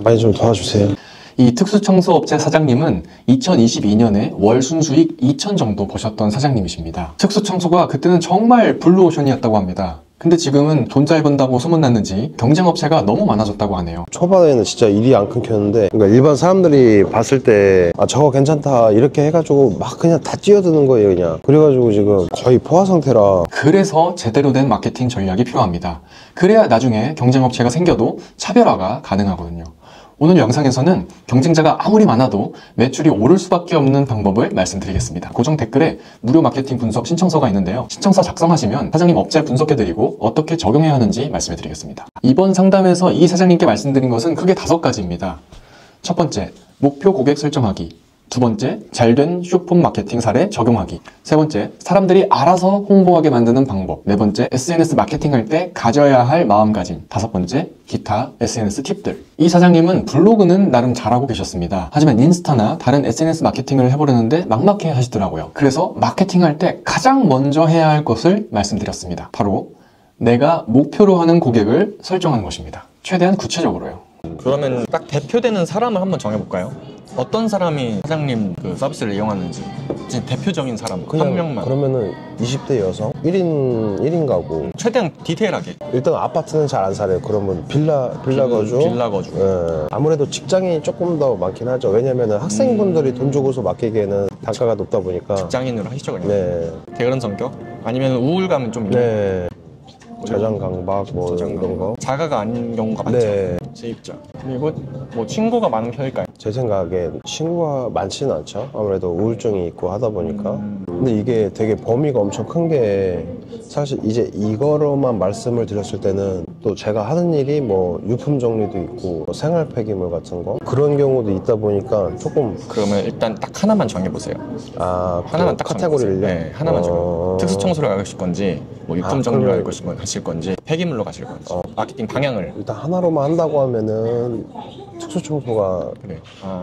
많이 좀 도와주세요. 이 특수청소업체 사장님은 2022년에 월 순수익 2천 정도 버셨던 사장님이십니다. 특수청소가 그때는 정말 블루오션이었다고 합니다. 근데 지금은 돈 잘 번다고 소문났는지 경쟁업체가 너무 많아졌다고 하네요. 초반에는 진짜 일이 안 끊겼는데, 그러니까 일반 사람들이 봤을 때 아 저거 괜찮다 이렇게 해가지고 막 그냥 다 뛰어드는 거예요 그냥. 그래가지고 지금 거의 포화 상태라. 그래서 제대로 된 마케팅 전략이 필요합니다. 그래야 나중에 경쟁업체가 생겨도 차별화가 가능하거든요. 오늘 영상에서는 경쟁자가 아무리 많아도 매출이 오를 수밖에 없는 방법을 말씀드리겠습니다. 고정 댓글에 무료 마케팅 분석 신청서가 있는데요. 신청서 작성하시면 사장님 업체 분석해드리고 어떻게 적용해야 하는지 말씀해드리겠습니다. 이번 상담에서 이 사장님께 말씀드린 것은 크게 5가지입니다. 첫 번째, 목표 고객 설정하기. 두 번째, 잘된 쇼폼 마케팅 사례 적용하기. 세 번째, 사람들이 알아서 홍보하게 만드는 방법. 네 번째, SNS 마케팅할 때 가져야 할 마음가짐. 다섯 번째, 기타 SNS 팁들. 이 사장님은 블로그는 나름 잘하고 계셨습니다. 하지만 인스타나 다른 SNS 마케팅을 해보려는데 막막해 하시더라고요. 그래서 마케팅할 때 가장 먼저 해야 할 것을 말씀드렸습니다. 바로 내가 목표로 하는 고객을 설정하는 것입니다. 최대한 구체적으로요. 그러면 딱 대표되는 사람을 한번 정해볼까요? 어떤 사람이 사장님 그 서비스를 이용하는지 진짜 대표적인 사람 한 명만. 그러면은 20대 여성 1인 가구. 최대한 디테일하게. 일단 아파트는 잘 안 살아요. 그러면 빌라 거주. 빌라 거주. 예. 아무래도 직장이 조금 더 많긴 하죠. 왜냐면은 학생분들이 돈 주고서 맡기기에는 단가가 높다 보니까. 직장인으로 하시죠 그냥. 네. 게으른 성격? 아니면 우울감은 좀 있는. 네. 자장 강박 뭐 이런 거. 자가가 아닌 경우가 많죠. 네. 세입자. 그리고 뭐 친구가 많은 편일까요? 제 생각엔 친구가 많지는 않죠. 아무래도 우울증이 있고 하다 보니까. 근데 이게 되게 범위가 엄청 큰 게 사실 이제 이거로만 말씀을 드렸을 때는 또 제가 하는 일이 뭐 유품 정리도 있고 뭐 생활 폐기물 같은 거 그런 경우도 있다 보니까 조금. 그러면 일단 딱 하나만 정해보세요. 아, 하나만 딱 카테고리를요? 네, 하나만 정해요. 특수청소를 가실 건지 뭐 유품 정리를 가실 건지 폐기물로 가실 건지 마케팅 방향을. 일단 하나로만 한다고 하면은 특수청소가 그래.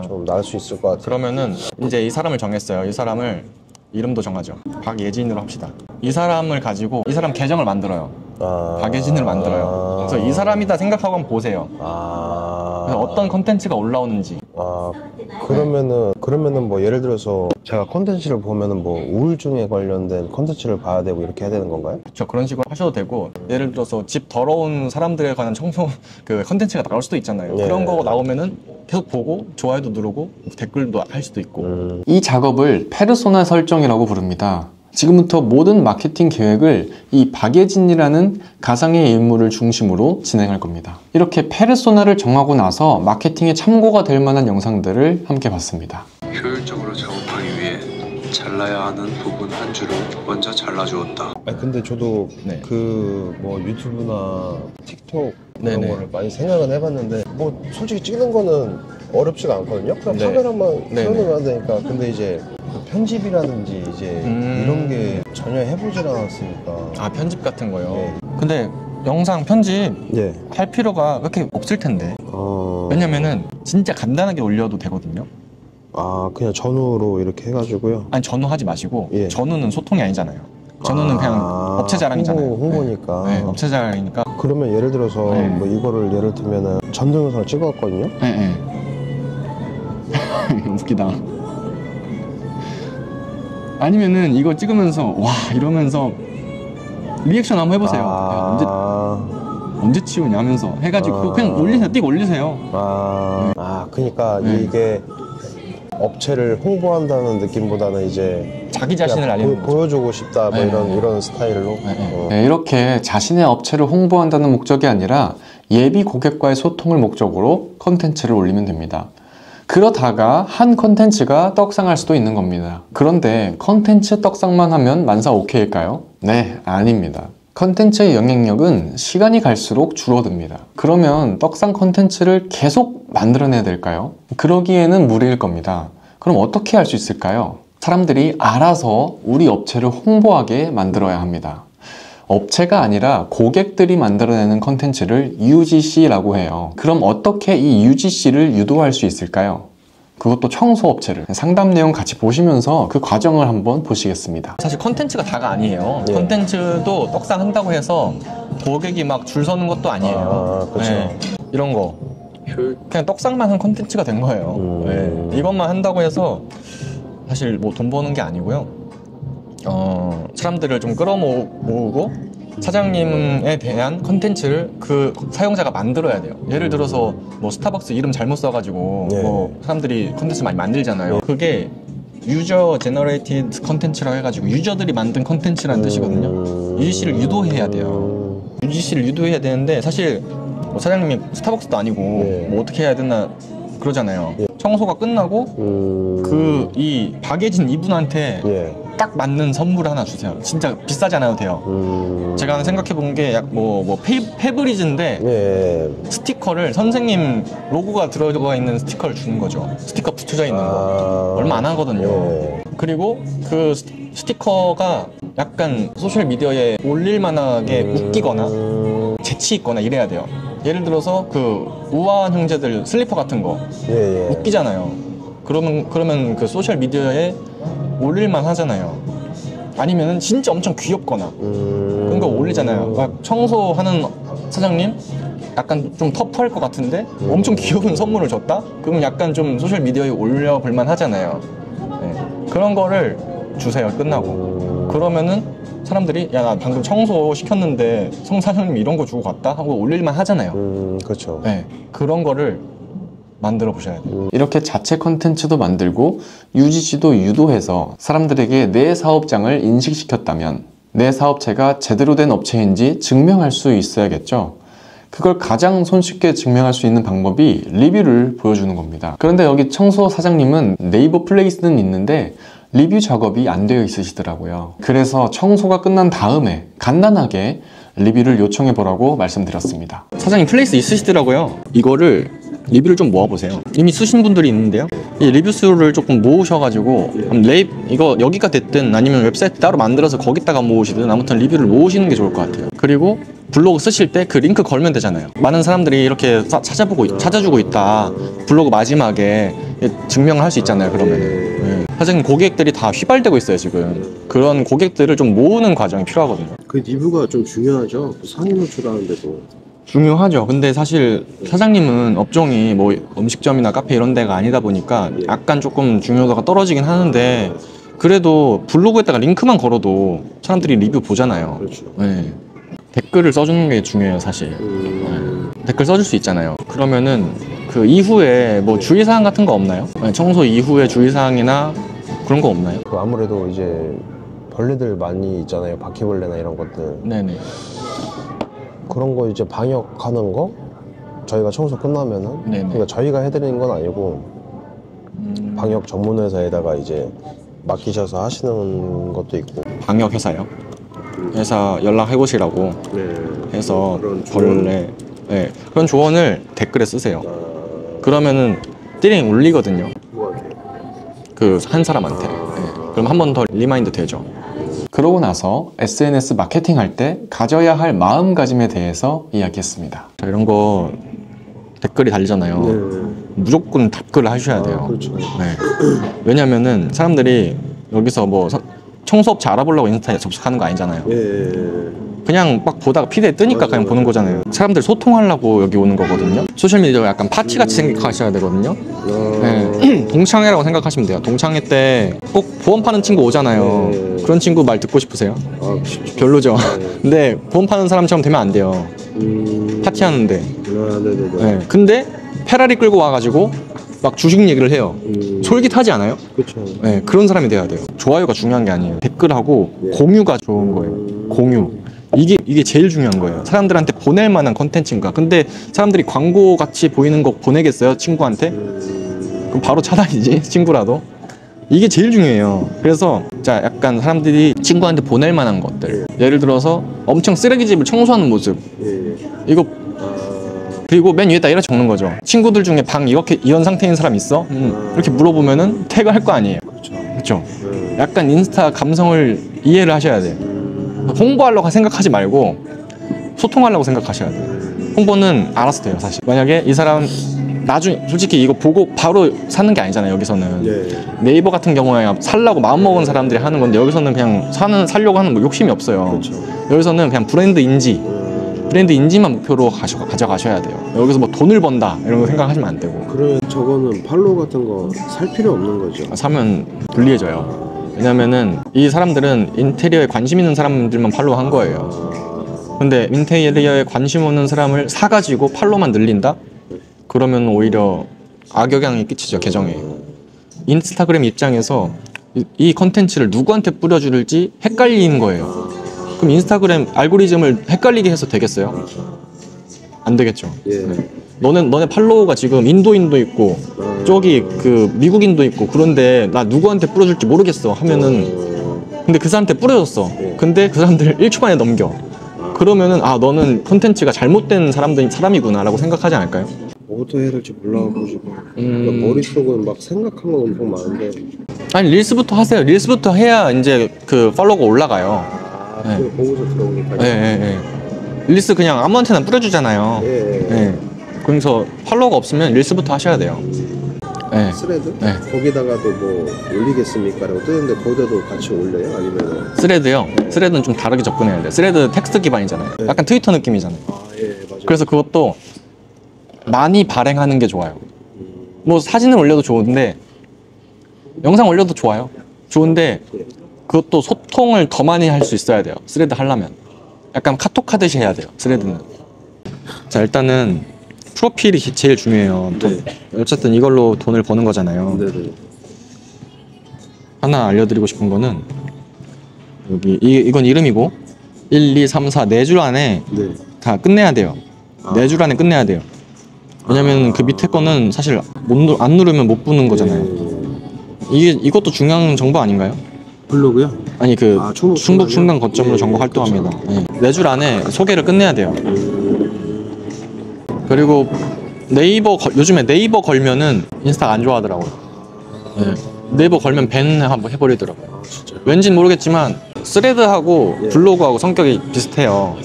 좀 나을 수 있을 것 같아요. 그러면은 이제 이 사람을 정했어요. 이 사람을 이름도 정하죠. 박예진으로 합시다. 이 사람을 가지고 이 사람 계정을 만들어요. 박예진을 만들어요. 그래서 이 사람이다 생각하고 한번 보세요. 그래서 어떤 컨텐츠가 올라오는지. 그러면은 뭐 예를 들어서 제가 컨텐츠를 보면은 뭐 우울증에 관련된 컨텐츠를 봐야 되고 이렇게 해야 되는 건가요? 그렇죠. 그런 식으로 하셔도 되고, 예를 들어서 집 더러운 사람들에 관한 청소 그 컨텐츠가 나올 수도 있잖아요. 네. 그런 거 나오면은 계속 보고 좋아요도 누르고 댓글도 할 수도 있고. 이 작업을 페르소나 설정이라고 부릅니다. 지금부터 모든 마케팅 계획을 이 박예진이라는 가상의 인물을 중심으로 진행할 겁니다. 이렇게 페르소나를 정하고 나서 마케팅에 참고가 될 만한 영상들을 함께 봤습니다. 효율적으로 작업하기 위해 잘라야 하는 부분 한 줄을 먼저 잘라주었다. 근데 저도 네. 그 뭐 유튜브나 틱톡 그런 네네. 거를 많이 생각은 해봤는데 뭐 솔직히 찍는 거는 어렵지가 않거든요. 그냥 네. 카메라만 네네. 켜놓으면 되니까. 근데 이제 그 편집이라든지 이제 이런 게 전혀 해보질 않았으니까. 편집 같은 거요. 네. 근데 영상 편집 네. 할 필요가 그렇게 없을 텐데. 왜냐면은 진짜 간단하게 올려도 되거든요. 그냥 전후로 이렇게 해가지고요. 아니, 전후하지 마시고. 예. 전후는 소통이 아니잖아요. 전후는 그냥 업체 자랑이잖아요. 홍보니까. 네, 업체 자랑이니까. 그러면 예를 들어서 네. 뭐 이거를 예를 들면은 전도 영상을 찍어왔거든요. 네. 웃기다. 아니면은 이거 찍으면서 와 이러면서 리액션 한번 해보세요. 야, 언제 치우냐 하면서 해가지고 그냥 올리세요. 띡 올리세요. 그러니까 이게 업체를 홍보한다는 느낌보다는 이제 자기 자신을 알리는 거죠. 보여주고 싶다 뭐 이런 스타일로. 네, 이렇게 자신의 업체를 홍보한다는 목적이 아니라 예비 고객과의 소통을 목적으로 컨텐츠를 올리면 됩니다. 그러다가 한 컨텐츠가 떡상할 수도 있는 겁니다. 그런데 컨텐츠 떡상만 하면 만사 오케이일까요? 네, 아닙니다. 컨텐츠의 영향력은 시간이 갈수록 줄어듭니다. 그러면 떡상 컨텐츠를 계속 만들어내야 될까요? 그러기에는 무리일 겁니다. 그럼 어떻게 할 수 있을까요? 사람들이 알아서 우리 업체를 홍보하게 만들어야 합니다. 업체가 아니라 고객들이 만들어내는 컨텐츠를 UGC라고 해요. 그럼 어떻게 이 UGC를 유도할 수 있을까요? 그것도 청소업체를. 상담 내용 같이 보시면서 그 과정을 한번 보시겠습니다. 사실 컨텐츠가 다가 아니에요. 컨텐츠도 떡상한다고 해서 고객이 막 줄 서는 것도 아니에요. 그렇죠. 이런 거 그냥 떡상만 한 콘텐츠가 된 거예요. 네. 이것만 한다고 해서 사실 뭐 돈 버는 게 아니고요. 사람들을 좀 끌어모으고 사장님에 대한 컨텐츠를 그 사용자가 만들어야 돼요. 예를 들어서 뭐 스타벅스 이름 잘못 써가지고 뭐 사람들이 컨텐츠 많이 만들잖아요. 그게 유저 제너레이티드 컨텐츠라고 해가지고 유저들이 만든 컨텐츠라는 뜻이거든요. UGC를 유도해야 돼요. UGC를 유도해야 되는데 사실 뭐 사장님이 스타벅스도 아니고 뭐 어떻게 해야 되나 그러잖아요. 청소가 끝나고 그 이 박예진 이분한테 딱 맞는 선물 하나 주세요. 진짜 비싸지 않아도 돼요. 제가 생각해 본 게 약 뭐 페브리즈인데 스티커를 선생님 로고가 들어가 있는 스티커를 주는 거죠. 스티커 붙여져 있는 거. 얼마 안 하거든요. 그리고 그 스티커가 약간 소셜 미디어에 올릴 만하게 웃기거나 재치 있거나 이래야 돼요. 예를 들어서 그 우아한 형제들 슬리퍼 같은 거 웃기잖아요. 그러면 그 소셜 미디어에 올릴만 하잖아요. 아니면은 진짜 엄청 귀엽거나 그런 거 올리잖아요. 막 청소하는 사장님 약간 좀 터프할 것 같은데 엄청 귀여운 선물을 줬다? 그럼 약간 좀 소셜 미디어에 올려볼만 하잖아요. 네. 그런 거를 주세요. 끝나고. 그러면은 사람들이 야 나 방금 청소 시켰는데 사장님이 이런 거 주고 갔다? 하고 올릴만 하잖아요. 그렇죠. 네. 그런 거를 만들어 보셔야 돼요. 이렇게 자체 컨텐츠도 만들고 UGC도 유도해서 사람들에게 내 사업장을 인식시켰다면 내 사업체가 제대로 된 업체인지 증명할 수 있어야겠죠. 그걸 가장 손쉽게 증명할 수 있는 방법이 리뷰를 보여주는 겁니다. 그런데 여기 청소 사장님은 네이버 플레이스는 있는데 리뷰 작업이 안 되어 있으시더라고요. 그래서 청소가 끝난 다음에 간단하게 리뷰를 요청해 보라고 말씀드렸습니다. 사장님 플레이스 있으시더라고요. 이거를 리뷰를 좀 모아보세요. 이미 쓰신 분들이 있는데요. 이 리뷰 수를 조금 모으셔가지고 이거 여기가 됐든 아니면 웹사이트 따로 만들어서 거기다가 모으시든 아무튼 리뷰를 모으시는 게 좋을 것 같아요. 그리고 블로그 쓰실 때 그 링크 걸면 되잖아요. 많은 사람들이 이렇게 찾아주고 있다. 블로그 마지막에 증명을 할 수 있잖아요. 그러면은 사장님 고객들이 다 휘발되고 있어요 지금. 그런 고객들을 좀 모으는 과정이 필요하거든요. 그 리뷰가 좀 중요하죠. 상위 노출하는데도. 중요하죠. 근데 사실 사장님은 업종이 뭐 음식점이나 카페 이런 데가 아니다 보니까 약간 조금 중요도가 떨어지긴 하는데 그래도 블로그에다가 링크만 걸어도 사람들이 리뷰 보잖아요. 그렇죠. 네. 댓글을 써주는 게 중요해요 사실. 네. 댓글 써줄 수 있잖아요. 그러면은 그 이후에 뭐 주의사항 같은 거 없나요? 네, 청소 이후에 주의사항이나 그런 거 없나요? 그 아무래도 이제 벌레들 많이 있잖아요. 바퀴벌레나 이런 것들. 네네. 그런 거 이제 방역하는 거 저희가 청소 끝나면은 그러니까 저희가 해드리는 건 아니고 방역 전문 회사에다가 이제 맡기셔서 하시는 것도 있고. 방역 회사요? 회사 연락해 보시라고 해서 벌레 그런 조언을 댓글에 쓰세요. 그러면은 띠링 울리거든요. 그 한 사람한테. 그럼 한 번 더 리마인드 되죠. 그러고 나서 SNS 마케팅 할 때 가져야 할 마음가짐에 대해서 이야기했습니다. 자, 이런 거 댓글이 달리잖아요. 무조건 답글을 하셔야 돼요. 그렇죠. 왜냐면은 사람들이 여기서 뭐 청소업체 알아보려고 인스타에 접속하는 거 아니잖아요. 그냥 막 보다가 피드에 뜨니까 그냥 보는 거잖아요. 사람들 소통하려고 여기 오는 거거든요. 소셜미디어가 약간 파티같이 생각하셔야 되거든요. 동창회라고 생각하시면 돼요. 동창회 때 꼭 보험 파는 친구 오잖아요. 그런 친구 말 듣고 싶으세요? 별로죠. 근데 보험 파는 사람처럼 되면 안 돼요. 파티하는데. 근데 페라리 끌고 와가지고 막 주식 얘기를 해요. 솔깃하지 않아요? 그렇죠. 그런 사람이 돼야 돼요. 좋아요가 중요한 게 아니에요. 댓글하고 공유가 좋은 거예요. 공유. 이게 제일 중요한 거예요. 사람들한테 보낼 만한 컨텐츠인가. 근데 사람들이 광고 같이 보이는 거 보내겠어요? 친구한테? 그럼 바로 차단이지, 친구라도. 이게 제일 중요해요. 그래서 자 약간 사람들이 친구한테 보낼 만한 것들, 예를 들어서 엄청 쓰레기집을 청소하는 모습, 이거. 그리고 맨 위에다 이렇게 적는 거죠. 친구들 중에 방 이런 상태인 사람 있어? 이렇게 물어보면은 태그할 거 아니에요. 그렇죠. 약간 인스타 감성을 이해를 하셔야 돼요. 홍보하려고 생각하지 말고 소통하려고 생각하셔야 돼요. 홍보는 알아서 돼요 사실. 만약에 이 사람 나중에 솔직히 이거 보고 바로 사는 게 아니잖아요 여기서는. 네이버 같은 경우에 살라고 마음먹은 사람들이 하는 건데 여기서는 그냥 사려고 하는 뭐 욕심이 없어요. 여기서는 그냥 브랜드 인지, 브랜드 인지만 목표로 가져가셔야 돼요. 여기서 뭐 돈을 번다 이런 거 생각하시면 안 되고. 그러면 저거는 팔로우 같은 거 살 필요 없는 거죠? 사면 불리해져요. 왜냐면은 이 사람들은 인테리어에 관심 있는 사람들만 팔로우 한 거예요. 근데 인테리어에 관심 없는 사람을 사가지고 팔로우만 늘린다? 그러면 오히려 악영향이 끼치죠, 계정에. 인스타그램 입장에서 이 컨텐츠를 누구한테 뿌려줄지 헷갈리는 거예요. 그럼 인스타그램 알고리즘을 헷갈리게 해서 되겠어요? 안 되겠죠. 예. 너네 팔로워가 지금 인도인도 있고 저기 그 미국인도 있고 그런데 나 누구한테 뿌려줄지 모르겠어 하면은 근데 그 사람한테 뿌려줬어. 근데 그 사람들 1초 만에 넘겨. 그러면은 아 너는 콘텐츠가 잘못된 사람이구나 라고 생각하지 않을까요? 뭐부터 해야 될지 몰라가지고 그러니까 머릿속은 막 생각한 건 엄청 많은데 아니 릴스부터 하세요. 릴스부터 해야 이제 그 팔로워가 올라가요. 네. 그걸 보고서 들어오니까 예. 릴스 그냥 아무한테나 뿌려주잖아요. 예. 그래서 팔로워가 없으면 릴스부터 하셔야 돼요. 예. 스레드? 네. 거기다가도 뭐 올리겠습니까? 라고 뜨는데 거기다도 같이 올려요? 아니면 스레드요? 스레드는 좀 다르게 접근해야 돼요. 스레드 텍스트 기반이잖아요. 약간 트위터 느낌이잖아요. 맞아요. 그래서 그것도 많이 발행하는 게 좋아요. 뭐 사진을 올려도 좋은데 영상 올려도 좋아요. 좋은데 그것도 소통을 더 많이 할 수 있어야 돼요. 스레드 하려면 약간 카톡 하듯이 해야 돼요. 스레드는. 자 일단은 프로필이 제일 중요해요. 어쨌든 이걸로 돈을 버는 거잖아요. 네네. 하나 알려드리고 싶은 거는 여기 이건 이름이고 1, 2, 3, 4 네 줄 안에 네. 다 끝내야 돼요. 네 줄 안에 끝내야 돼요. 왜냐면 그 밑에 거는 사실 안 누르면 못 부는 거잖아요. 이것도 중요한 정보 아닌가요? 블로그요? 아니 그 충북 충남 거점으로 예, 전국 활동합니다. 그렇죠. 네 줄 안에 소개를 끝내야 돼요. 그리고 요즘에 네이버 걸면은 인스타가 안 좋아하더라고요. 네이버 걸면 밴 한번 해버리더라고요. 왠진 모르겠지만 스레드하고 블로그하고 성격이 비슷해요.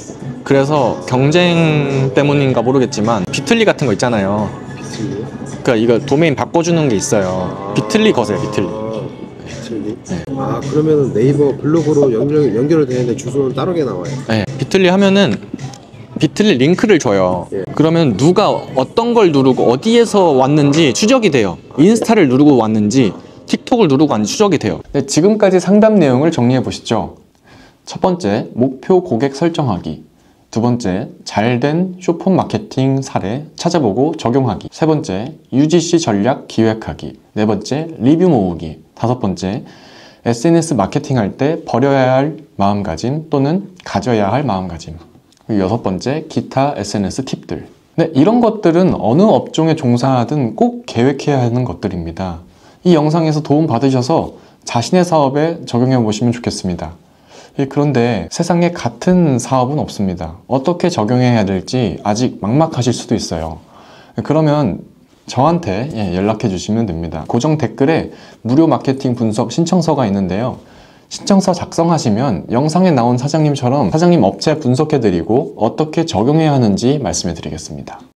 그래서 경쟁 때문인가 모르겠지만 비틀리 같은 거 있잖아요. 비틀리요? 그러니까 이거 도메인 바꿔주는 게 있어요. 비틀리 거세요, 비틀리. 비틀리? 아 그러면은 네이버 블로그로 연결을 되는데 주소는 다르게 나와요? 네, 비틀리 하면은 비틀리 링크를 줘요. 그러면 누가 어떤 걸 누르고 어디에서 왔는지 추적이 돼요. 인스타를 누르고 왔는지 틱톡을 누르고 왔는지 추적이 돼요. 네, 지금까지 상담 내용을 정리해 보시죠. 첫 번째, 목표 고객 설정하기. 두 번째, 잘된 쇼폼 마케팅 사례 찾아보고 적용하기. 세 번째, UGC 전략 기획하기. 네 번째, 리뷰 모으기. 다섯 번째, SNS 마케팅할 때 버려야 할 마음가짐 또는 가져야 할 마음가짐. 그리고 여섯 번째, 기타 SNS 팁들. 네, 이런 것들은 어느 업종에 종사하든 꼭 계획해야 하는 것들입니다. 이 영상에서 도움 받으셔서 자신의 사업에 적용해 보시면 좋겠습니다. 그런데 세상에 같은 사업은 없습니다. 어떻게 적용해야 될지 아직 막막하실 수도 있어요. 그러면 저한테 연락해 주시면 됩니다. 고정 댓글에 무료 마케팅 분석 신청서가 있는데요. 신청서 작성하시면 영상에 나온 사장님처럼 사장님 업체 분석해 드리고 어떻게 적용해야 하는지 말씀해 드리겠습니다.